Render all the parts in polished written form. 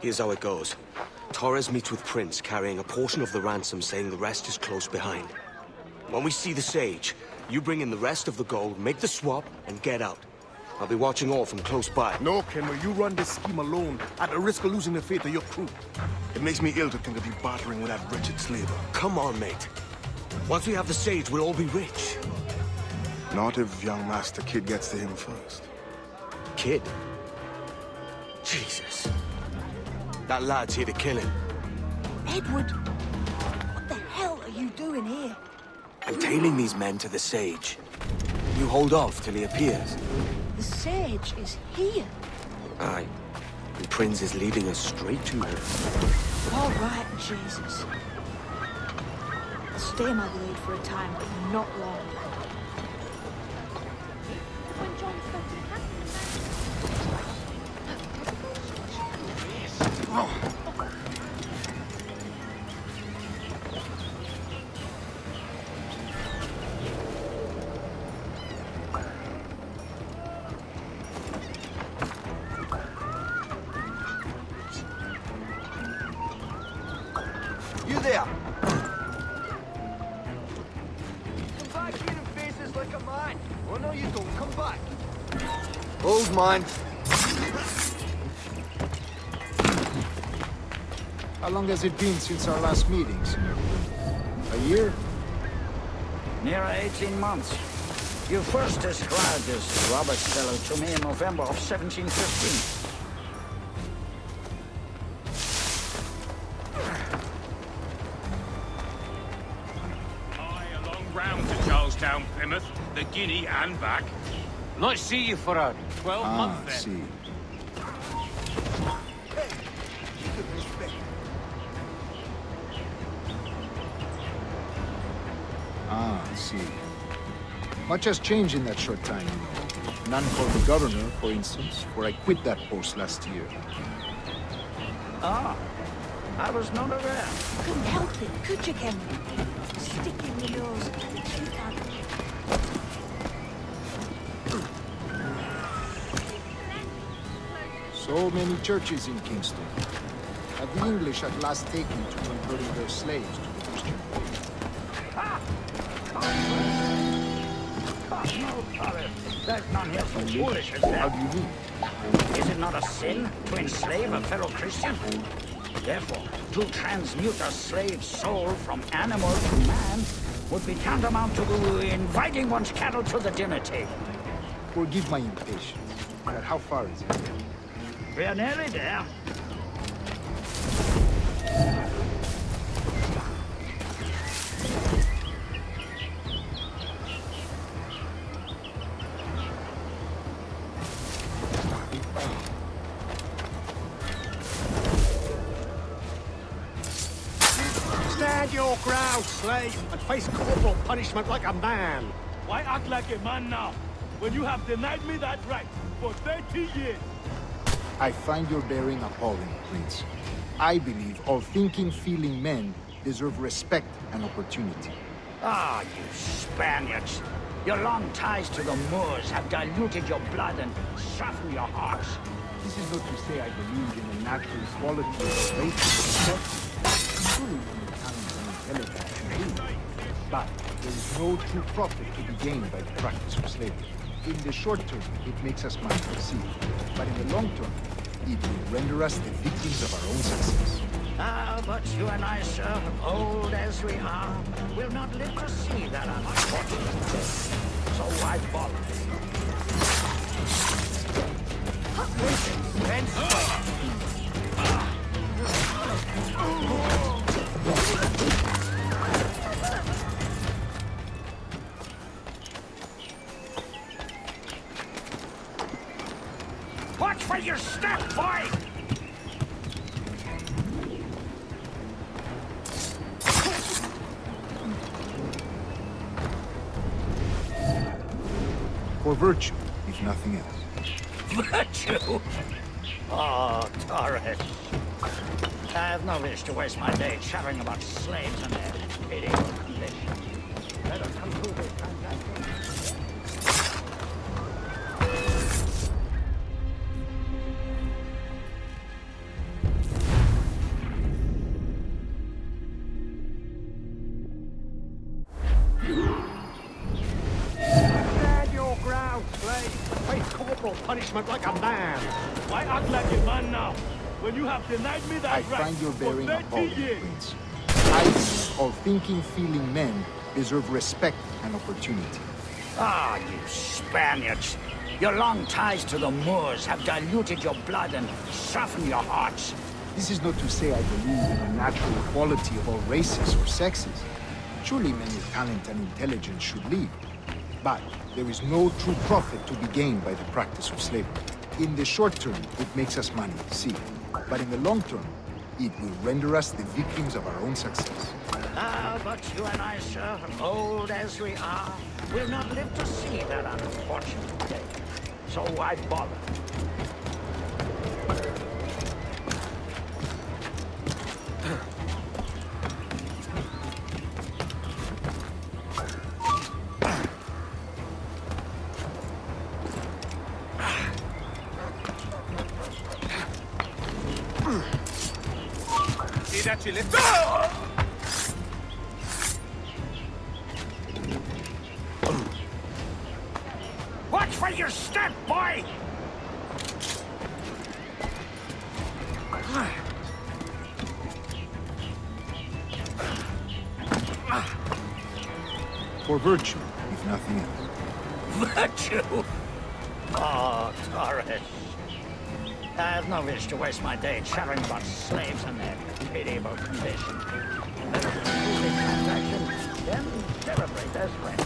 Here's how it goes. Torres meets with Prince, carrying a portion of the ransom, saying the rest is close behind. When we see the Sage, you bring in the rest of the gold, make the swap, and get out. I'll be watching all from close by. No, Kenway, you run this scheme alone, at the risk of losing the faith of your crew. It makes me ill to think of you bartering with that wretched slaver. Come on, mate. Once we have the Sage, we'll all be rich. Not if young Master Kid gets to him first. Kid? Jesus. That lad's here to kill him. Edward, what the hell are you doing here? I'm tailing these men to the Sage. You hold off till he appears. The Sage is here. Aye. And Prince is leading us straight to her. All right, Jesus. I'll stay my blade for a time, but not long. You there! Come back here and face us like a man! Oh no, you don't. Come back! Hold mine. How long has it been since our last meeting, Senor? A year? Near 18 months. You first described this Robert fellow to me in November of 1715. Round to Charlestown, Plymouth, the Guinea and back. Nice to see you for a 12 months then. See. See. Much has changed in that short time, you know. None for the governor, for instance, for I quit that post last year. Ah, I was not aware. Couldn't help it, could you, Kenway? Stick in your nose. So many churches in Kingston. Have the English at last taken to converting their slaves to the Christian faith? No, Torres. There's none here so foolish as How that. do you mean? Is it not a sin to enslave a fellow Christian? Therefore, to transmute a slave's soul from animal to man would be tantamount to inviting one's cattle to the dinner table. Forgive my impatience, but how far is it? We're nearly there. Stand your ground, slave, and face corporal punishment like a man. Why act like a man now, when you have denied me that right for 30 years? I find your bearing appalling, Prince. I believe all thinking, feeling men deserve respect and opportunity. Ah, you Spaniards. Your long ties to the Moors have diluted your blood and softened your hearts. This is not to say I believe in the natural quality of the race. Truly from the talent and intelligence you do. But there is no true profit to be gained by the practice of slavery. In the short term, it makes us money to see. But in the long term, it will render us the victims of our own success. Ah, but you and I, sir, old as we are, will not live to see that unfortunate day. So why bother? Watch for your step, boy! For virtue, if nothing else. Virtue? Oh, Torres. I have no wish to waste my day chattering about slaves and their pitiable condition. Let us conclude this transaction. Stand your ground, slave, and face corporal punishment like a man. Why act like a man now, when you have denied me that I right find your for bearing 30 appalling, years? Prince. I, all thinking, feeling men deserve respect and opportunity. Ah, you Spaniards. Your long ties to the Moors have diluted your blood and softened your hearts. This is not to say I believe in the natural equality of all races or sexes. Surely men with talent and intelligence should lead. But there is no true profit to be gained by the practice of slavery. In the short term, it makes us money, see. But in the long term, it will render us the victims of our own success. Ah, but you and I, sir, old as we are, will not live to see that unfortunate day. So why bother? See that you lift? Watch for your step, boy! For virtue, if nothing else. Virtue? Oh, Torres. I have no wish to waste my day chattering about slaves and their pitiable condition. Let us conclude this transaction, then celebrate as friends.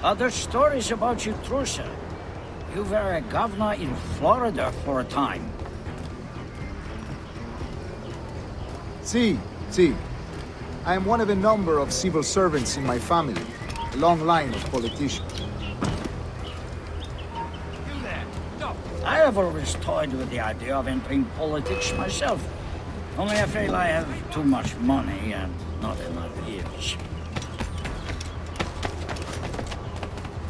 Other stories about you, Trusa. You were a governor in Florida for a time. See. I am one of a number of civil servants in my family, a long line of politicians. You there. Stop. I have always toyed with the idea of entering politics myself. Only I feel I have too much money and not enough years.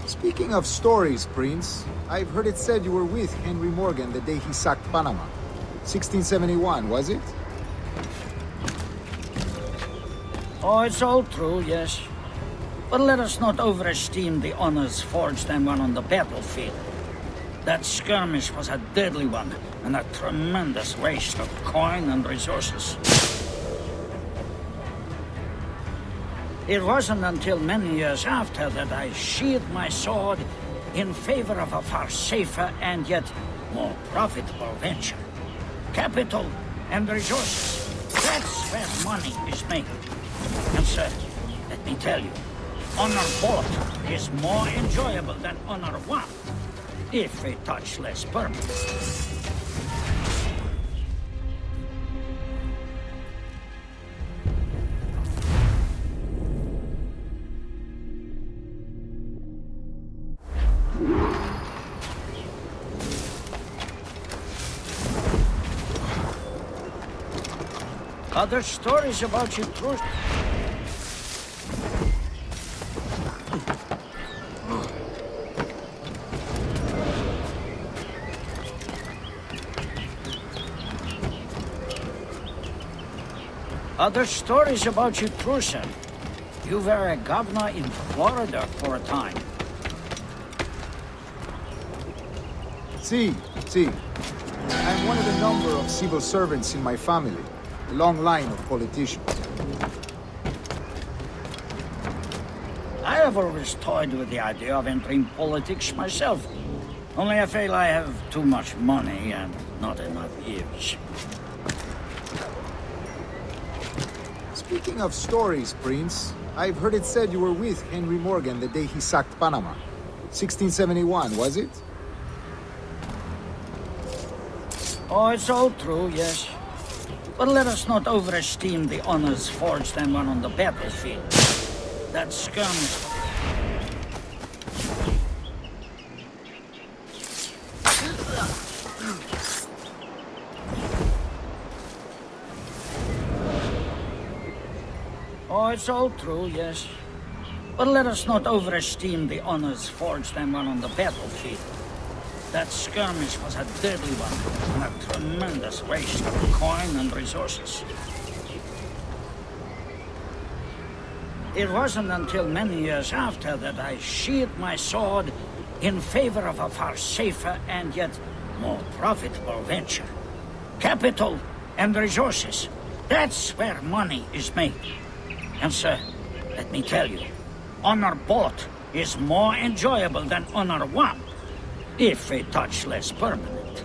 Speaking of stories, Prince, I've heard it said you were with Henry Morgan the day he sacked Panama. 1671, was it? Oh, it's all true, yes. But let us not overesteem the honors forged and won on the battlefield. That skirmish was a deadly one, and a tremendous waste of coin and resources. It wasn't until many years after that I sheathed my sword in favor of a far safer and yet more profitable venture. Capital and resources. That's where money is made. And sir, let me tell you, honor bought is more enjoyable than honor won, if a touch less purpose. Other stories about you, Truce. Other stories about you, Trusa. You were a governor in Florida for a time. See. I am one of a number of civil servants in my family, a long line of politicians. I have always toyed with the idea of entering politics myself. Only I feel I have too much money and not enough years. Speaking of stories, Prince, I've heard it said you were with Henry Morgan the day he sacked Panama. 1671, was it? Oh, it's all true, yes. But let us not overesteem the honors forged and won on the battlefield. That skirmish. Oh, it's all true, yes. But let us not overesteem the honors forged and won on the battlefield. That skirmish was a deadly one, and a tremendous waste of coin and resources. It wasn't until many years after that I sheathed my sword in favor of a far safer and yet more profitable venture. Capital and resources. That's where money is made. And sir, let me tell you, honor bought is more enjoyable than honor won, if a touch less permanent.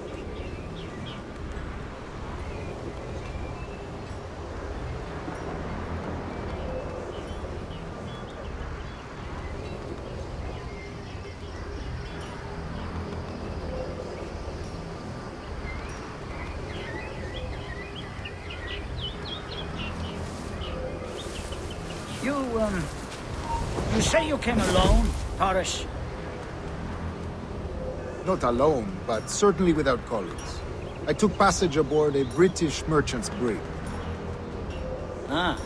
You say you came alone, Taurus? Not alone, but certainly without colleagues. I took passage aboard a British merchant's brig. Ah.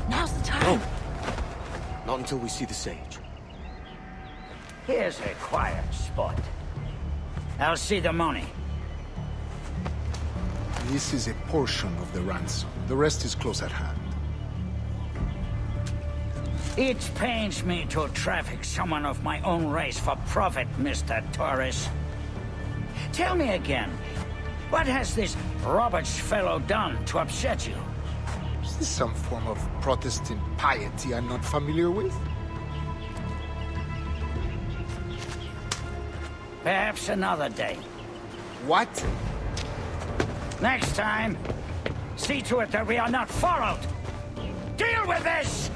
Now's the time. Not until we see the sage. Here's a quiet spot. I'll see the money. This is a portion of the ransom. The rest is close at hand. It pains me to traffic someone of my own race for profit, Mr. Torres. Tell me again, what has this Roberts fellow done to upset you? Is this some form of Protestant piety I'm not familiar with? Perhaps another day. What? Next time, see to it that we are not followed. Deal with this!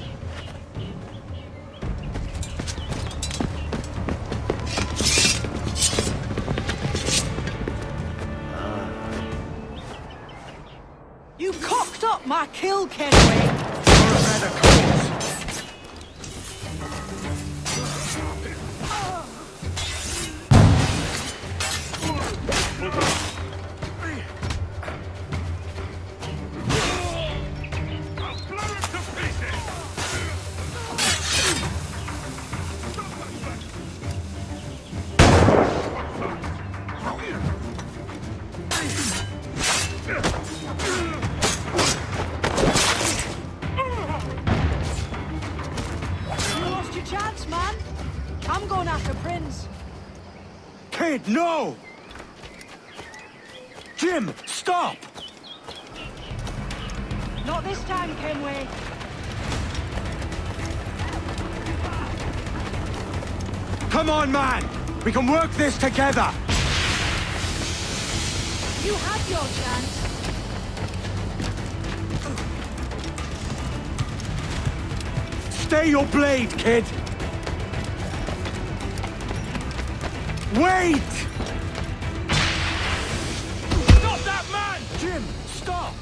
You cocked up my kill, Kenway. Kid, no! Jim, stop! Not this time, Kenway. Come on, man! We can work this together! You had your chance. Stay your blade, kid! Wait! Stop that man! Jim, stop!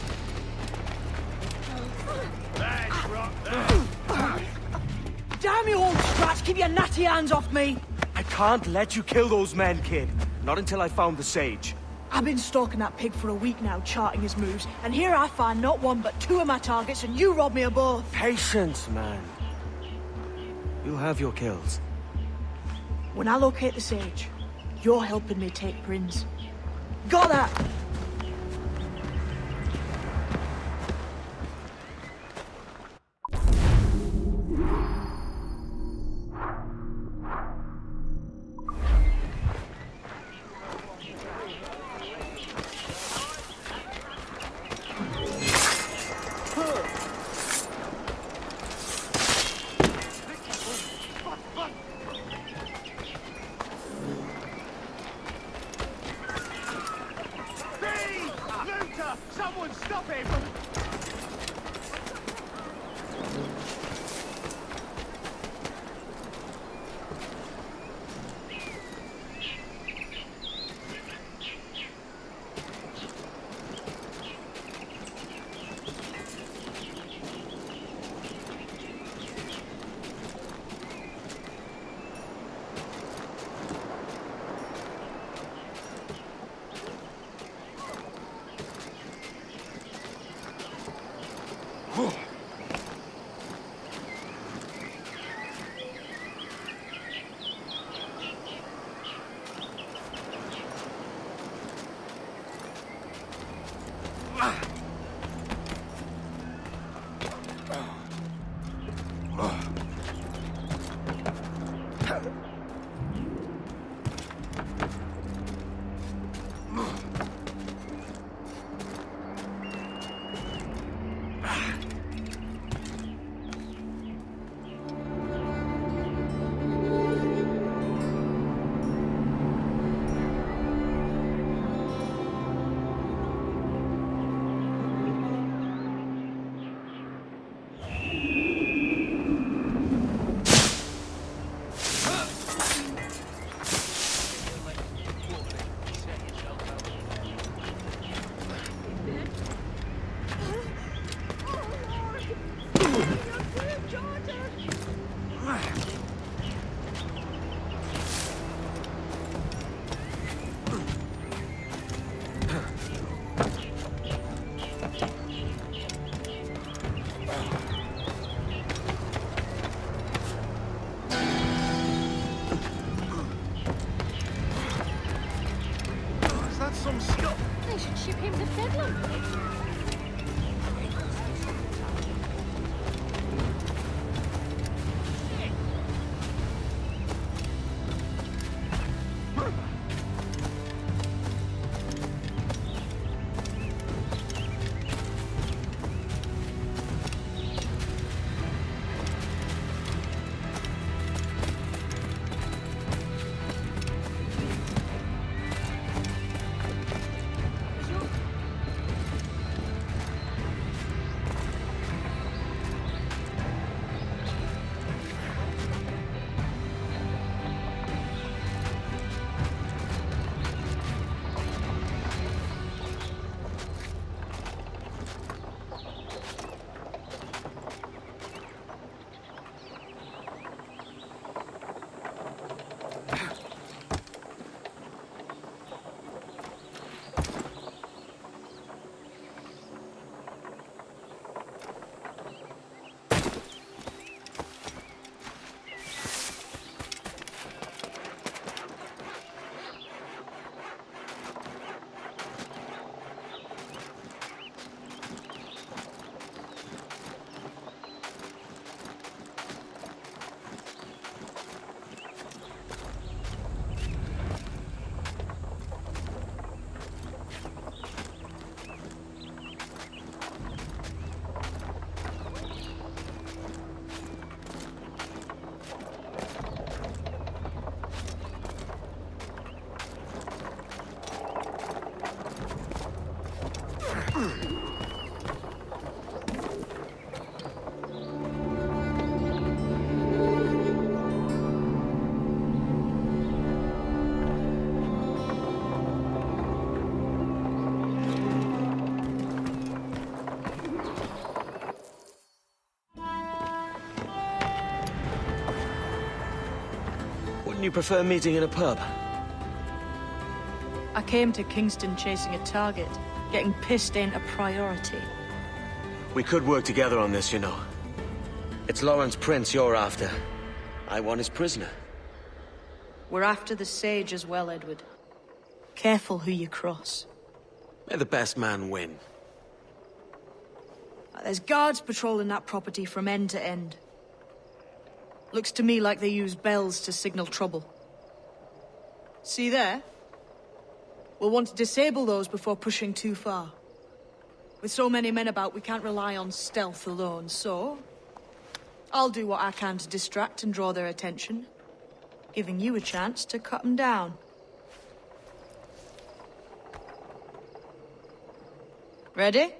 Damn you old strats, keep your natty hands off me! I can't let you kill those men, kid. Not until I found the sage. I've been stalking that pig for a week now, charting his moves, and here I find not one but two of my targets, and you rob me of both. Patience, man. You'll have your kills. When I locate the sage, you're helping me take Prince. Got that? Someone stop him! They should ship him to Finland. Wouldn't you prefer meeting in a pub? I came to Kingston chasing a target. Getting pissed ain't a priority. We could work together on this, you know. It's Lawrence Prince you're after. I want his prisoner. We're after the Sage as well, Edward. Careful who you cross. May the best man win. There's guards patrolling that property from end to end. Looks to me like they use bells to signal trouble. See there? We'll want to disable those before pushing too far. With so many men about, we can't rely on stealth alone, so... I'll do what I can to distract and draw their attention, giving you a chance to cut them down. Ready?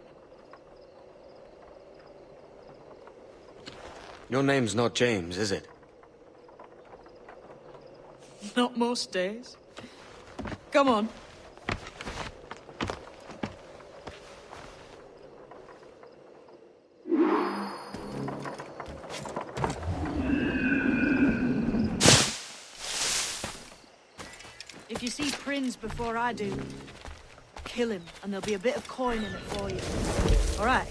Your name's not James, is it? Not most days. Come on. If you see Prince before I do, kill him, and there'll be a bit of coin in it for you. All right?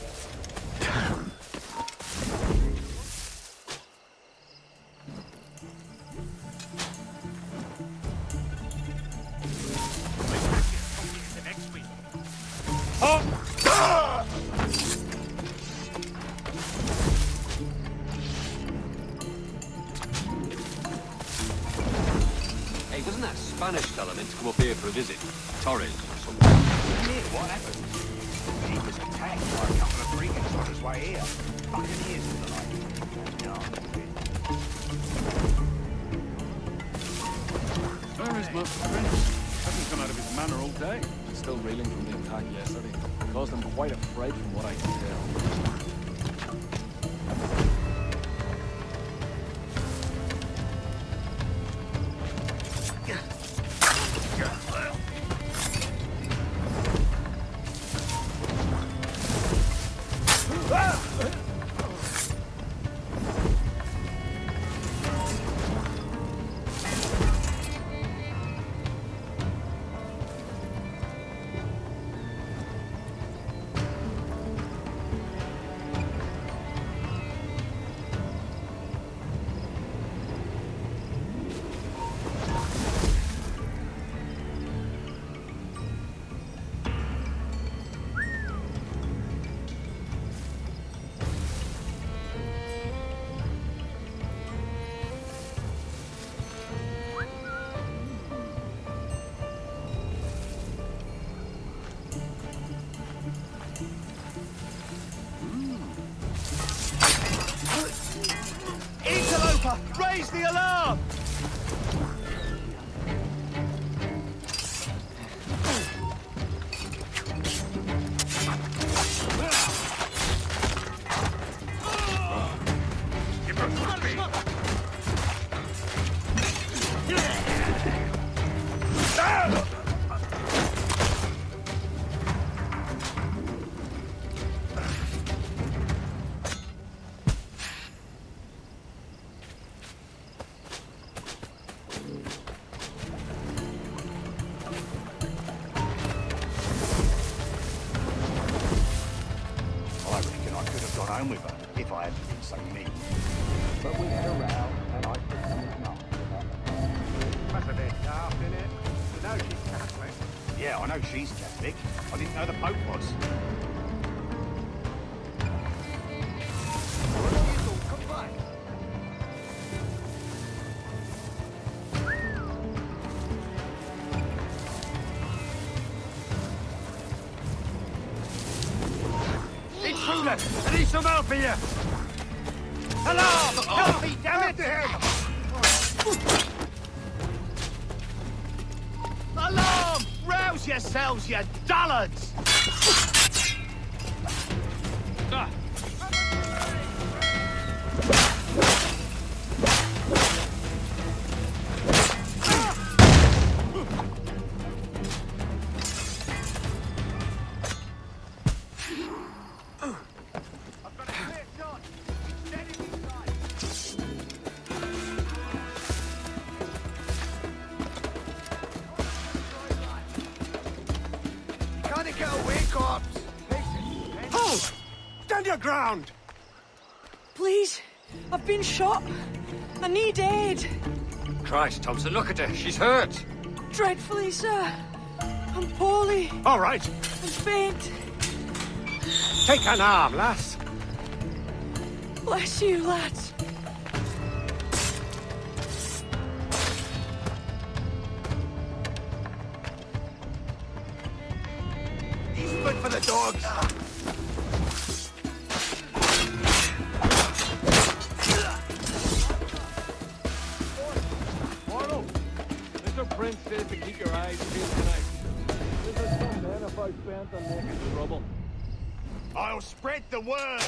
is it? Torres or something? Yeah, what happened? He was attacked by a couple of brigands on his way here. Buccaneers and the like. No. Where is Master Prince? Hasn't come out of his manor all day. Still reeling from the attack yesterday. Caused him quite a fright from what I can tell. Raise the alarm! Home with her, if I hadn't been so mean. But we had a row, and I put something up with That's a bit daft, innit? You know she's Catholic. Yeah, I know she's Catholic. I didn't know the Pope was. Come back. Intruder! I need some help here! Alarm! Help me, damn it! Alarm! Rouse yourselves, you dullards! Hold! Stand your ground! Please, I've been shot. I need aid. Christ, Thompson, look at her. She's hurt. Dreadfully, sir. I'm poorly. All right. I'm faint. Take an arm, lass. Bless you, lads. Good for the dogs! Arnold, Mr. Prince says to keep your eyes peeled tonight. This is some men if I spent on making trouble. I'll spread the word!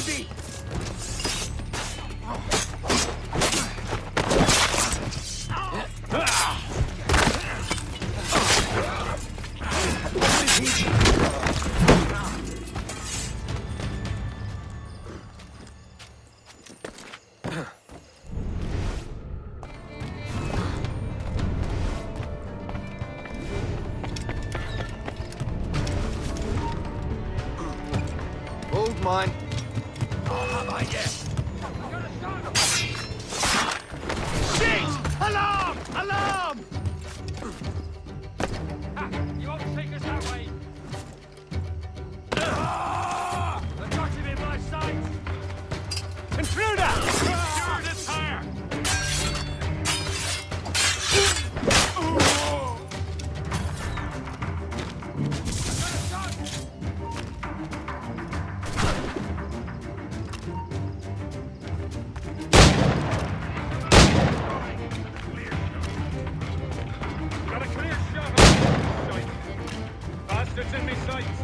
baby! Hold mine. Shit! Alarm! Alarm! You won't take us that way. I've got him in my sight. Intruder! You're the tire. Got a clear shot on the site. Bastards in me sights.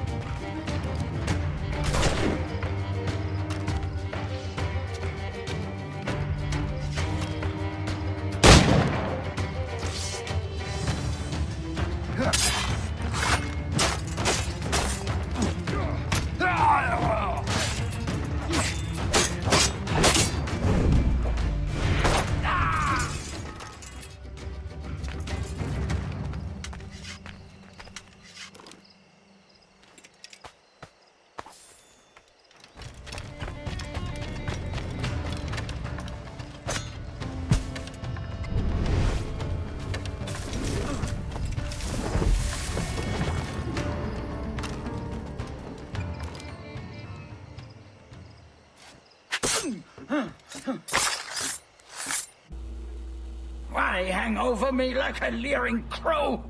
Why hang over me like a leering crow?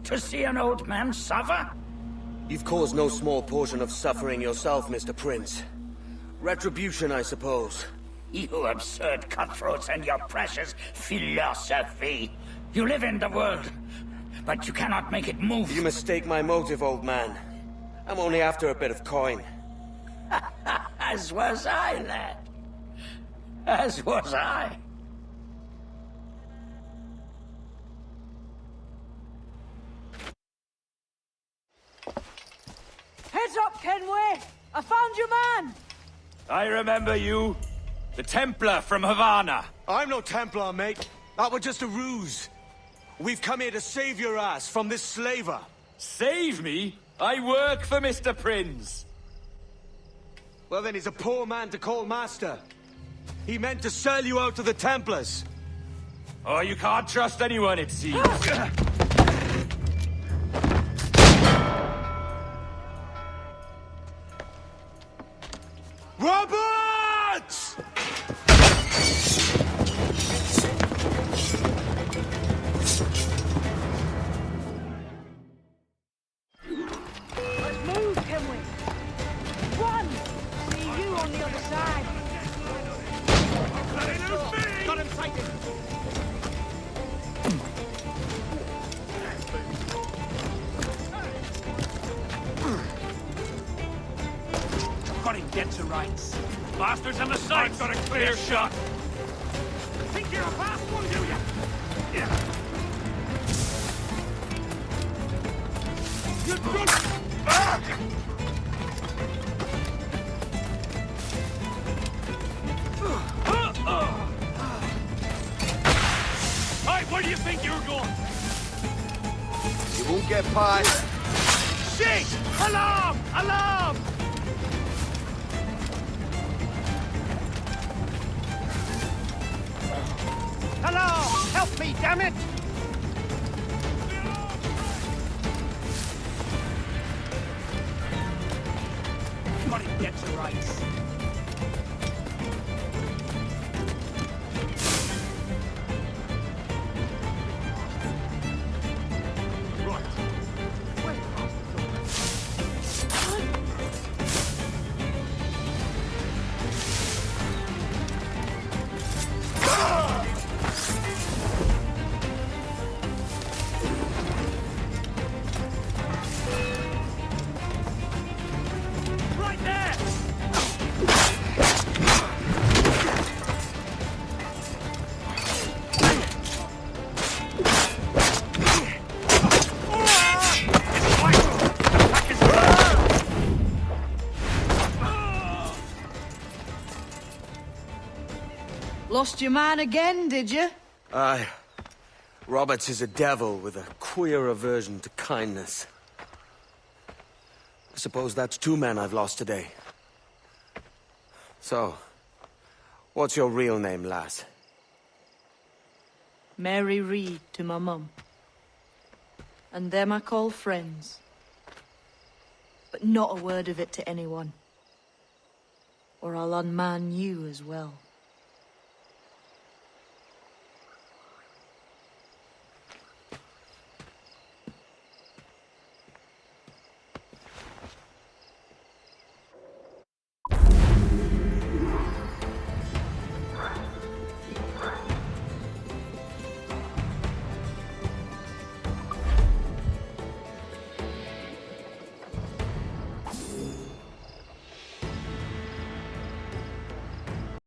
To see an old man suffer? You've caused no small portion of suffering yourself, Mr. Prince. Retribution, I suppose. You absurd cutthroats and your precious philosophy. You live in the world, but you cannot make it move. You mistake my motive, old man. I'm only after a bit of coin. As was I, lad. As was I. Heads up, Kenway! I found your man! I remember you. The Templar from Havana. I'm no Templar, mate. That was just a ruse. We've come here to save your ass from this slaver. Save me? I work for Mr. Prince. Well, then he's a poor man to call master. He meant to sell you out to the Templars. Oh, you can't trust anyone, it seems. Roberts! Let's move, Kenway! Run! See you on the other side! Got him sighted! Got him dead to rights. Bastards on the side. I've got a clear shot. Think you're a fast one, do you? Yeah. You're drunk! Back! Hey, where do you think you're going? You won't get past. Shit! Alarm! Alarm! Alarm! Help me, damn it! Got him dead to rights. Right there! Lost your man again, did you? Aye. Roberts is a devil with a queer aversion to kindness. I suppose that's 2 men I've lost today. So, what's your real name, lass? Mary Reed to my mum. And them I call friends. But not a word of it to anyone. Or I'll unman you as well.